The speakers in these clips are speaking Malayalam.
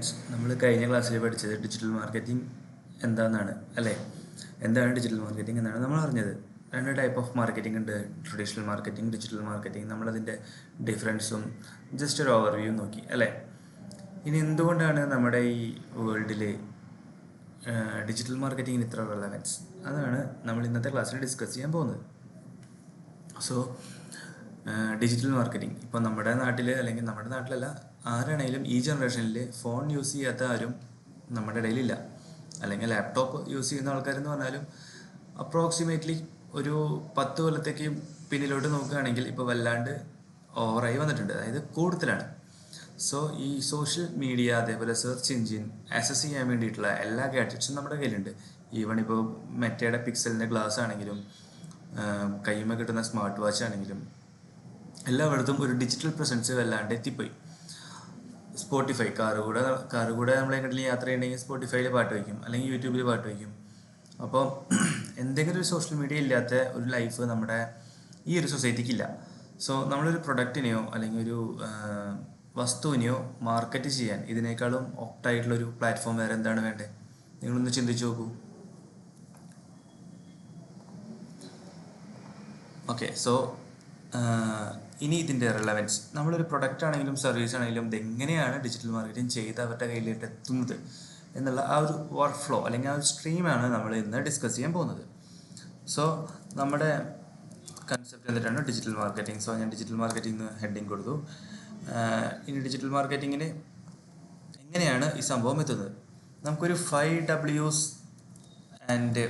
ഫ്രണ്ട്സ്, നമ്മൾ കഴിഞ്ഞ ക്ലാസ്സിൽ പഠിച്ചത് ഡിജിറ്റൽ മാർക്കറ്റിംഗ് എന്താണെന്നാണ് അല്ലേ? എന്താണ് ഡിജിറ്റൽ മാർക്കറ്റിംഗ് എന്നാണ് നമ്മൾ അറിഞ്ഞത്. രണ്ട് ടൈപ്പ് ഓഫ് മാർക്കറ്റിംഗ് ഉണ്ട്, ട്രഡീഷണൽ മാർക്കറ്റിംഗ്, ഡിജിറ്റൽ മാർക്കറ്റിംഗ്. നമ്മളതിൻ്റെ ഡിഫറൻസും ജസ്റ്റ് ഒരു ഓവർവ്യൂ നോക്കി അല്ലേ? ഇനി എന്തുകൊണ്ടാണ് നമ്മുടെ ഈ വേൾഡിൽ ഡിജിറ്റൽ മാർക്കറ്റിങ്ങിന് ഇത്ര റെലവൻസ്, അതാണ് നമ്മൾ ഇന്നത്തെ ക്ലാസ്സിൽ ഡിസ്കസ് ചെയ്യാൻ പോകുന്നത്. സോ ഡിജിറ്റൽ മാർക്കറ്റിംഗ് ഇപ്പോൾ നമ്മുടെ നാട്ടിൽ, അല്ലെങ്കിൽ നമ്മുടെ നാട്ടിലല്ല, ആരാണെങ്കിലും ഈ ജനറേഷനിൽ ഫോൺ യൂസ് ചെയ്യാത്ത ആരും നമ്മുടെ ഇടയിലില്ല. അല്ലെങ്കിൽ ലാപ്ടോപ്പ് യൂസ് ചെയ്യുന്ന ആൾക്കാരെന്ന് പറഞ്ഞാലും അപ്രോക്സിമേറ്റ്ലി ഒരു 10 കൊല്ലത്തേക്ക് പിന്നിലോട്ട് നോക്കുകയാണെങ്കിൽ ഇപ്പോൾ വല്ലാണ്ട് ഓവറായി വന്നിട്ടുണ്ട്, അതായത് കൂടുതലാണ്. സോ ഈ സോഷ്യൽ മീഡിയ, അതേപോലെ സെർച്ച് എഞ്ചിൻ ആക്സസ് ചെയ്യാൻ വേണ്ടിയിട്ടുള്ള എല്ലാ ഗാഡ്ജറ്റ്സും നമ്മുടെ കയ്യിലുണ്ട്. ഈവൺ ഇപ്പോൾ മെറ്റയുടെ പിക്സലിൻ്റെ ഗ്ലാസ് ആണെങ്കിലും കയ്യുമ്മ കിട്ടുന്ന സ്മാർട്ട് വാച്ച് ആണെങ്കിലും എല്ലായിടത്തും ഒരു ഡിജിറ്റൽ പ്രസൻസ് വല്ലാണ്ട് എത്തിപ്പോയി. സ്പോട്ടിഫൈ, കാറ് കൂടെ നമ്മൾ എങ്ങോട്ടെങ്കിലും യാത്ര ചെയ്യണമെങ്കിൽ സ്പോട്ടിഫൈയിൽ പാട്ട് വയ്ക്കും, അല്ലെങ്കിൽ യൂട്യൂബിൽ പാട്ട് വയ്ക്കും. അപ്പോൾ എന്തെങ്കിലും ഒരു സോഷ്യൽ മീഡിയ ഇല്ലാത്ത ഒരു ലൈഫ് നമ്മുടെ ഈ ഒരു സൊസൈറ്റിക്കില്ല. സോ നമ്മളൊരു പ്രൊഡക്റ്റിനെയോ അല്ലെങ്കിൽ ഒരു വസ്തുവിനെയോ മാർക്കറ്റ് ചെയ്യാൻ ഇതിനേക്കാളും ഓപ്റ്റായിട്ടുള്ളൊരു പ്ലാറ്റ്ഫോം വേറെ എന്താണ് വേണ്ടത്? നിങ്ങളൊന്ന് ചിന്തിച്ച് നോക്കൂ. ഓക്കെ, സോ ഇനി ഇതിൻ്റെ റെലവൻസ്, നമ്മളൊരു പ്രൊഡക്റ്റ് ആണെങ്കിലും സർവീസ് ആണെങ്കിലും ഇതെങ്ങനെയാണ് ഡിജിറ്റൽ മാർക്കറ്റിംഗ് ചെയ്ത് അവരുടെ കയ്യിലേക്ക് എത്തുന്നത് എന്നുള്ള ആ ഒരു വർക്ക് ഫ്ലോ അല്ലെങ്കിൽ ആ ഒരു സ്ട്രീമാണ് നമ്മൾ ഇന്ന് ഡിസ്കസ് ചെയ്യാൻ പോകുന്നത്. സോ നമ്മുടെ കൺസെപ്റ്റ് എന്നിട്ടാണ് ഡിജിറ്റൽ മാർക്കറ്റിംഗ്. സോ ഞാൻ ഡിജിറ്റൽ മാർക്കറ്റിംഗ് ഹെഡിങ് കൊടുത്തു. ഇനി ഡിജിറ്റൽ മാർക്കറ്റിങ്ങിന് എങ്ങനെയാണ് ഈ സംഭവം എത്തുന്നത്? നമുക്കൊരു 5Ws ആൻഡ്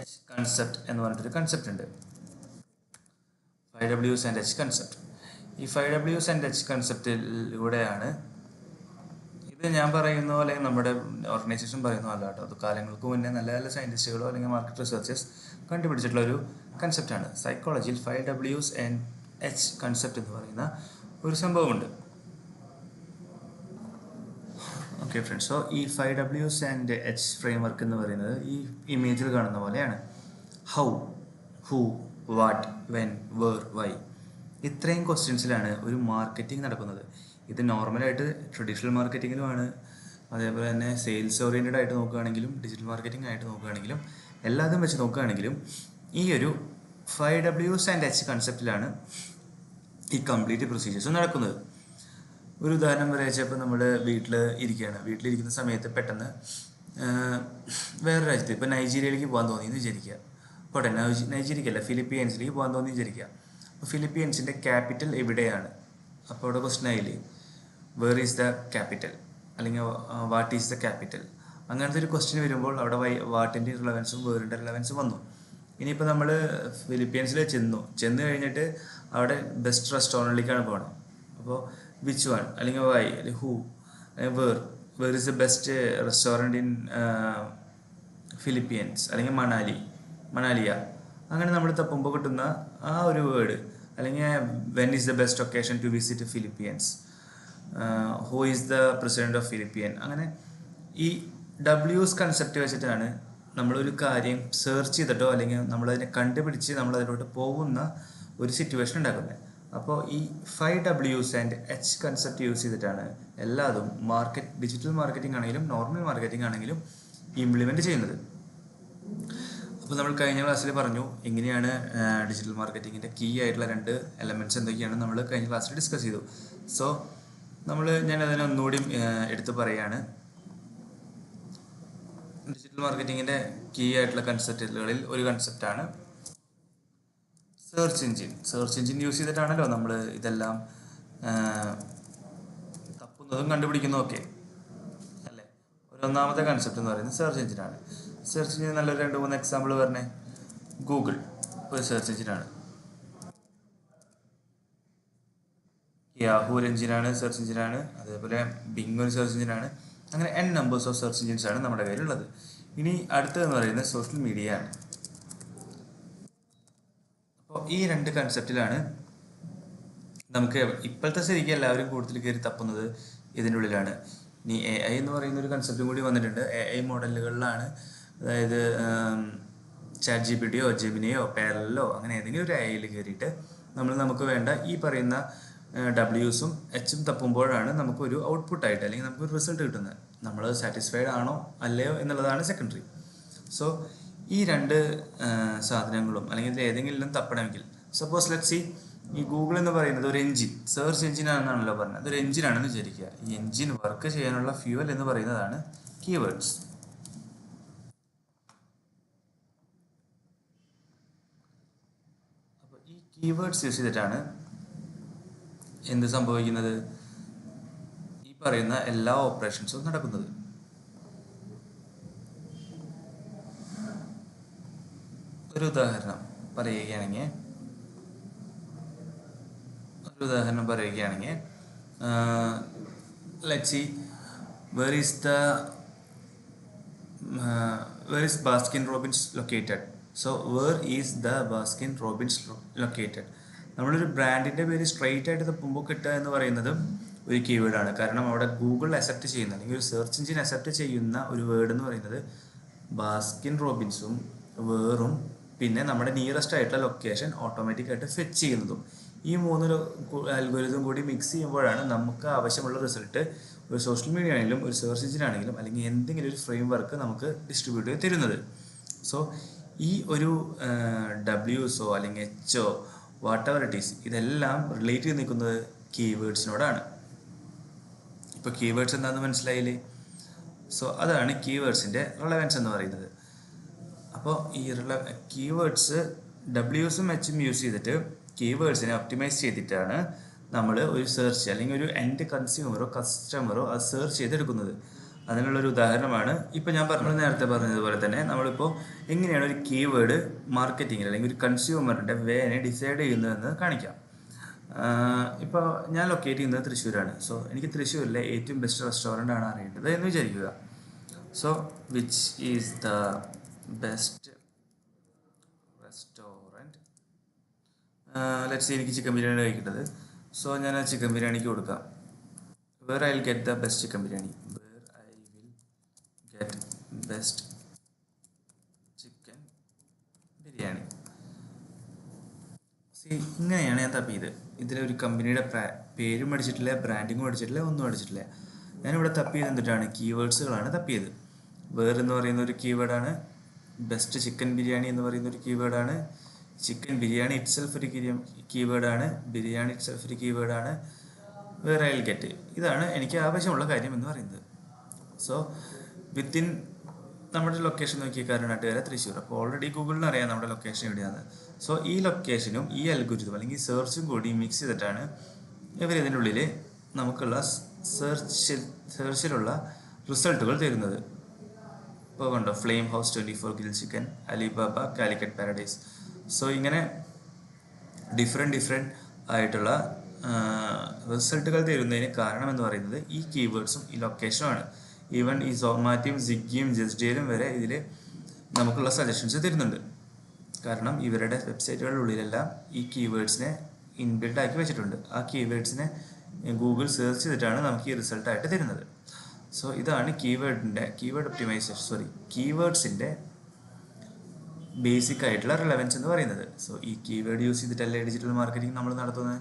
H കൺസെപ്റ്റ് എന്ന് പറഞ്ഞിട്ടൊരു കൺസെപ്റ്റ് ഉണ്ട്. 5Ws and H concept. ഈ 5Ws ആൻഡ് H കൺസെപ്റ്റിലൂടെയാണ്, ഇത് ഞാൻ പറയുന്ന പോലെ നമ്മുടെ ഓർഗനൈസേഷൻ പറയുന്ന പോലെ കേട്ടോ, അത് കാലങ്ങൾക്ക് മുന്നേ നല്ല നല്ല സയൻറ്റിസ്റ്റുകളോ അല്ലെങ്കിൽ മാർക്കറ്റ് റിസർച്ചേഴ്സ് കണ്ടുപിടിച്ചിട്ടുള്ള ഒരു കൺസെപ്റ്റാണ്. സൈക്കോളജിയിൽ 5Ws ആൻഡ് H കൺസെപ്റ്റ് എന്ന് പറയുന്ന ഒരു സംഭവമുണ്ട്. ഓക്കെ ഫ്രണ്ട്സ്, സോ ഈ 5Ws ആൻഡ് H ഫ്രെയിംവർക്ക് എന്ന് പറയുന്നത് ഈ ഇമേജിൽ കാണുന്ന പോലെയാണ്. How, who, what, when, where, why. ഇത്രയും ക്വസ്റ്റ്യൻസിലാണ് ഒരു മാർക്കറ്റിംഗ് നടക്കുന്നത്. ഇത് നോർമലായിട്ട് ട്രഡീഷണൽ മാർക്കറ്റിങ്ങിലുമാണ്, അതേപോലെ തന്നെ സെയിൽസ് ഓറിയൻറ്റഡ് ആയിട്ട് നോക്കുകയാണെങ്കിലും ഡിജിറ്റൽ മാർക്കറ്റിംഗ് ആയിട്ട് നോക്കുകയാണെങ്കിലും എല്ലാതും വെച്ച് നോക്കുകയാണെങ്കിലും ഈ ഒരു 5Ws ആൻഡ് H കൺസെപ്റ്റിലാണ് ഈ കംപ്ലീറ്റ് പ്രൊസീജിയേഴ്സ് നടക്കുന്നത്. ഒരു ഉദാഹരണം പറയാച്ചാൽ, ഇപ്പോൾ നമ്മൾ വീട്ടിലിരിക്കുന്ന സമയത്ത് പെട്ടെന്ന് വേറെ രാജ്യത്ത്, ഇപ്പോൾ നൈജീരിയയിലേക്ക് പോകാൻ തോന്നിയെന്ന് വിചാരിക്കുക. പോട്ടെ, നൈജീരിയക്കല്ല, ഫിലിപ്പീൻസിലേക്ക് പോകാൻ തോന്നി വിചാരിക്കുക. അപ്പോൾ ഫിലിപ്പീൻസിൻ്റെ ക്യാപിറ്റൽ എവിടെയാണ്? അപ്പോൾ അവിടെ ക്വസ്റ്റൻ ആയില്ലേ, വേർ ഈസ് ദ ക്യാപിറ്റൽ, അല്ലെങ്കിൽ വാട്ട് ഈസ് ദ ക്യാപിറ്റൽ? അങ്ങനത്തെ ഒരു ക്വസ്റ്റ്യൻ വരുമ്പോൾ അവിടെ വാട്ടിൻ്റെ റിലവൻസും വേറിൻ്റെ റിലവൻസും വന്നു. ഇനിയിപ്പോൾ നമ്മൾ ഫിലിപ്പീൻസിൽ ചെന്ന് കഴിഞ്ഞിട്ട് അവിടെ ബെസ്റ്റ് റെസ്റ്റോറൻറ്റിലേക്കാണ് പോകണം. അപ്പോൾ വിച്ച് വൺ, അല്ലെങ്കിൽ വൈ, അല്ലെങ്കിൽ who, where is the best restaurant in Philippines, അല്ലെങ്കിൽ മണാലിയ. അങ്ങനെ നമ്മൾ തപ്പുമ്പോൾ കിട്ടുന്ന ആ ഒരു വേർഡ്, അല്ലെങ്കിൽ when is the best occasion to visit Philippines, who is the president of Philippine. അങ്ങനെ ഈ Ws കൺസെപ്റ്റ് വെച്ചിട്ടാണ് നമ്മളൊരു കാര്യം സെർച്ച് ചെയ്തിട്ടോ അല്ലെങ്കിൽ നമ്മളതിനെ കണ്ടുപിടിച്ച് നമ്മളതിലോട്ട് പോകുന്ന ഒരു സിറ്റുവേഷൻ ഉണ്ടാക്കുന്നത്. അപ്പോൾ ഈ 5Ws and H concept use ചെയ്തിട്ടാണ് എല്ലാതും ഡിജിറ്റൽ മാർക്കറ്റിംഗ് ആണെങ്കിലും നോർമൽ മാർക്കറ്റിംഗ് ആണെങ്കിലും ഇംപ്ലിമെൻറ്റ് ചെയ്യുന്നത്. അപ്പോൾ നമ്മൾ കഴിഞ്ഞ ക്ലാസ്സിൽ പറഞ്ഞു എങ്ങനെയാണ് ഡിജിറ്റൽ മാർക്കറ്റിങ്ങിൻ്റെ കീ ആയിട്ടുള്ള 2 എലമെൻറ്റ്സ് എന്തൊക്കെയാണ് നമ്മൾ കഴിഞ്ഞ ക്ലാസ്സിൽ ഡിസ്കസ് ചെയ്തു. സോ ഞാൻ അതിനെ ഒന്നുകൂടി എടുത്ത് പറയുകയാണ്. ഡിജിറ്റൽ മാർക്കറ്റിങ്ങിൻ്റെ കീ ആയിട്ടുള്ള കൺസെപ്റ്റുകളിൽ ഒരു കൺസെപ്റ്റാണ് സെർച്ച് എഞ്ചിൻ യൂസ് ചെയ്തിട്ടാണല്ലോ നമ്മൾ ഇതെല്ലാം തപ്പുന്നതും കണ്ടുപിടിക്കുന്നതും ഒക്കെ അല്ലേ. ഒന്നാമത്തെ കൺസെപ്റ്റ് എന്ന് പറയുന്നത് സെർച്ച് എഞ്ചിനാണ്. സെർച്ച് എഞ്ചിൻ നല്ലൊരു 2-3 എക്സാമ്പിൾ പറഞ്ഞേ. ഗൂഗിൾ ഒരു സെർച്ച് എഞ്ചിനാണ്, യാഹൂ ഒരു സെർച്ച് എഞ്ചിനാണ്, അതേപോലെ ബിങ് ഒരു സെർച്ച് എഞ്ചിനാണ്. അങ്ങനെ n നമ്പേഴ്സ് ഓഫ് സെർച്ച് എഞ്ചിൻസാണ് നമ്മുടെ കയ്യിലുള്ളത്. ഇനി അടുത്തതെന്ന് പറയുന്നത് സോഷ്യൽ മീഡിയ ആണ്. അപ്പോൾ ഈ 2 കൺസെപ്റ്റിലാണ് നമുക്ക് ഇപ്പോഴത്തെ ശരിക്കും എല്ലാവരും കൂടുതൽ കയറി തപ്പുന്നത് ഇതിൻ്റെ ഉള്ളിലാണ്. ഇനി AI എന്ന് പറയുന്ന ഒരു കൺസെപ്റ്റും കൂടി വന്നിട്ടുണ്ട്. AI മോഡലുകളിലാണ്, അതായത് ChatGPTയോ ജെമിനിയോ പാരലലോ അങ്ങനെ ഏതെങ്കിലും ഒരു AIയിൽ കയറിയിട്ട് നമുക്ക് വേണ്ട ഈ പറയുന്ന ഡബ്ല്യൂസും എച്ചും തപ്പുമ്പോഴാണ് നമുക്കൊരു ഔട്ട്പുട്ടായിട്ട് അല്ലെങ്കിൽ നമുക്കൊരു റിസൾട്ട് കിട്ടുന്നത്. നമ്മൾ സാറ്റിസ്ഫൈഡ് ആണോ അല്ലയോ എന്നുള്ളതാണ് സെക്കൻഡറി. സോ ഈ രണ്ട് സാധനങ്ങളും അല്ലെങ്കിൽ ഇതിൽ ഏതെങ്കിലും തപ്പണമെങ്കിൽ, സപ്പോസ് ലെറ്റ് സി ഈ ഗൂഗിൾ എന്ന് പറയുന്നത് ഒരു എഞ്ചിൻ, സെർച്ച് എഞ്ചിൻ ആണെന്നാണല്ലോ പറഞ്ഞത്, അതൊരു എഞ്ചിനാണെന്ന് വിചാരിക്കുക. ഈ എഞ്ചിൻ വർക്ക് ചെയ്യാനുള്ള ഫ്യൂവൽ എന്ന് പറയുന്നതാണ് കീവേഡ്സ്. അപ്പോൾ ഈ കീവേഡ്സ് യൂസ് ചെയ്തിട്ടാണ് എന്ത് സംഭവിക്കുന്നത്, ഈ പറയുന്ന എല്ലാ ഓപ്പറേഷൻസും നടക്കുന്നത്. ഒരു ഉദാഹരണം പറയുകയാണെങ്കിൽ let's see, where is Baskin Robbins located? So where is the Baskin Robbins located? നമ്മളൊരു ബ്രാൻഡിൻ്റെ പേര് സ്ട്രെയിറ്റ് ആയിട്ട് തപ്പുമ്പോൾ കിട്ടുക എന്ന് പറയുന്നത് ഒരു കീവേഡാണ്. കാരണം അവിടെ ഗൂഗിൾ അക്സെപ്റ്റ് ചെയ്യുന്ന അല്ലെങ്കിൽ ഒരു സെർച്ച് എഞ്ചിൻ അക്സെപ്റ്റ് ചെയ്യുന്ന ഒരു വേർഡ് എന്ന് പറയുന്നത് ബാസ്കിൻ റോബിൻസും വേറും പിന്നെ നമ്മുടെ നിയറസ്റ്റ് ആയിട്ടുള്ള ലൊക്കേഷൻ ഓട്ടോമാറ്റിക്കായിട്ട് ഫെച്ച് ചെയ്യുന്നതും, ഈ മൂന്ന് അൽഗോരിതം കൂടി മിക്സ് ചെയ്യുമ്പോഴാണ് നമുക്ക് ആവശ്യമുള്ള റിസൾട്ട് ഒരു സോഷ്യൽ മീഡിയ ആണെങ്കിലും ഒരു സെർച്ച് എഞ്ചിൻ ആണെങ്കിലും അല്ലെങ്കിൽ എന്തെങ്കിലും ഒരു ഫ്രെയിം വർക്ക് നമുക്ക് ഡിസ്ട്രിബ്യൂട്ട് ചെയ്ത് തരുന്നത്. സോ ഈ ഒരു ഡബ്ല്യൂസോ അല്ലെങ്കിൽ echo what ever it is, ഇതെല്ലാം റിലേറ്റ് ചെയ്ത് നിൽക്കുന്നത് കീവേഡ്സിനോടാണ്. ഇപ്പോൾ കീവേഡ്സ് എന്താണെന്ന് മനസ്സിലായില്ലേ? സോ അതാണ് കീവേഡ്സിൻ്റെ റിലവൻസ് എന്ന് പറയുന്നത്. അപ്പോൾ ഈ കീവേഡ്സ് ഡബ്ല്യൂസും എച്ചും യൂസ് ചെയ്തിട്ട് കീവേഡ്സിനെ ഒപ്റ്റിമൈസ് ചെയ്തിട്ടാണ് നമ്മൾ ഒരു സെർച്ച് അല്ലെങ്കിൽ ഒരു എൻഡ് കൺസ്യൂമറോ കസ്റ്റമറോ അത് സെർച്ച് ചെയ്തെടുക്കുന്നത്. അതിനുള്ളൊരു ഉദാഹരണമാണ് ഇപ്പോൾ ഞാൻ നേരത്തെ പറഞ്ഞതുപോലെ തന്നെ നമ്മളിപ്പോൾ എങ്ങനെയാണ് ഒരു കീവേഡ് മാർക്കറ്റിങ്ങിൽ അല്ലെങ്കിൽ ഒരു കൺസ്യൂമറിൻ്റെ വേനെ ഡിസൈഡ് ചെയ്യുന്നതെന്ന് കാണിക്കാം. ഇപ്പോൾ ഞാൻ ലൊക്കേറ്റ് ചെയ്യുന്നത് തൃശ്ശൂരാണ്. സോ എനിക്ക് തൃശ്ശൂരിലെ ഏറ്റവും ബെസ്റ്റ് റെസ്റ്റോറൻ്റ് ആണ് അറിയേണ്ടത് എന്ന് വിചാരിക്കുക. So which is the best restaurant? Let's എനിക്ക് ചിക്കൻ ബിരിയാണി കഴിക്കേണ്ടത്. സോ ഞാൻ ആ ചിക്കൻ ബിരിയാണിക്ക് കൊടുക്കാം where I will get the best chicken biryani, best chicken biryani. ഇങ്ങനെയാണ് ഞാൻ തപ്പിയത്. ഇതിലൊരു കമ്പനിയുടെ പേരും അടിച്ചിട്ടില്ല, ബ്രാൻഡിങ്ങും അടിച്ചിട്ടില്ല, ഒന്നും അടിച്ചിട്ടില്ല. ഞാനിവിടെ തപ്പിയത് എന്തിട്ടാണ്, കീവേഡ്സുകളാണ് തപ്പിയത്. എന്ന് പറയുന്ന ഒരു കീവേഡാണ്, ബെസ്റ്റ് ചിക്കൻ ബിരിയാണി എന്ന് പറയുന്ന ഒരു കീവേഡാണ്, ചിക്കൻ ബിരിയാണി ഇറ്റ്സെൽഫ് ഒരു കീവേഡാണ്, ബിരിയാണി ഇറ്റ്സെൽഫ് ഒരു കീവേഡാണ്, വേർ ഐ വിൽ ഗെറ്റ്. ഇതാണ് എനിക്ക് ആവശ്യമുള്ള കാര്യം എന്ന് പറയുന്നത്. സോ വിത്തിൻ നമ്മുടെ ലൊക്കേഷൻ നോക്കിയ കാരണമായിട്ട് തൃശ്ശൂർ. അപ്പോൾ ഓൾറെഡി ഗൂഗിളിന് അറിയാം നമ്മുടെ ലൊക്കേഷൻ എവിടെയാണ്. സോ ഈ ലൊക്കേഷനും ഈ അൽഗോരിതം അല്ലെങ്കിൽ സെർച്ചും കൂടി മിക്സ് ചെയ്തിട്ടാണ് ഇവരിതിൻ്റെ ഉള്ളിൽ നമുക്കുള്ള സെർച്ചിലുള്ള റിസൾട്ടുകൾ തരുന്നത്. ഇപ്പോൾ കണ്ടോ, flame house 24 grill chicken, Alibaba, Calicut paradise. So ഇങ്ങനെ ഡിഫറെൻറ്റ് ആയിട്ടുള്ള റിസൾട്ടുകൾ തരുന്നതിന് കാരണം എന്ന് പറയുന്നത് ഈ കീവേഡ്സും ഈ ലൊക്കേഷനുമാണ്. ഈവൻ ഈ സോമാറ്റിയും സ്വിഗ്ഗിയും ജസ്റ്റേലും വരെ ഇതിൽ നമുക്കുള്ള സജഷൻസ് തരുന്നുണ്ട്. കാരണം ഇവരുടെ വെബ്സൈറ്റുകളുള്ളിലെല്ലാം ഈ കീവേഡ്സിനെ ഇൻബിൽഡ് ആക്കി വെച്ചിട്ടുണ്ട്. ആ കീവേഡ്സിനെ ഗൂഗിൾ സെർച്ച് ചെയ്തിട്ടാണ് നമുക്ക് ഈ റിസൾട്ടായിട്ട് തരുന്നത്. സോ ഇതാണ് കീവേഡ്സിൻ്റെ ബേസിക് ആയിട്ടുള്ള റിലവൻസ് എന്ന് പറയുന്നത്. സോ ഈ കീവേഡ് യൂസ് ചെയ്തിട്ടല്ലേ ഡിജിറ്റൽ മാർക്കറ്റിംഗ് നമ്മൾ നടത്തുന്നത്.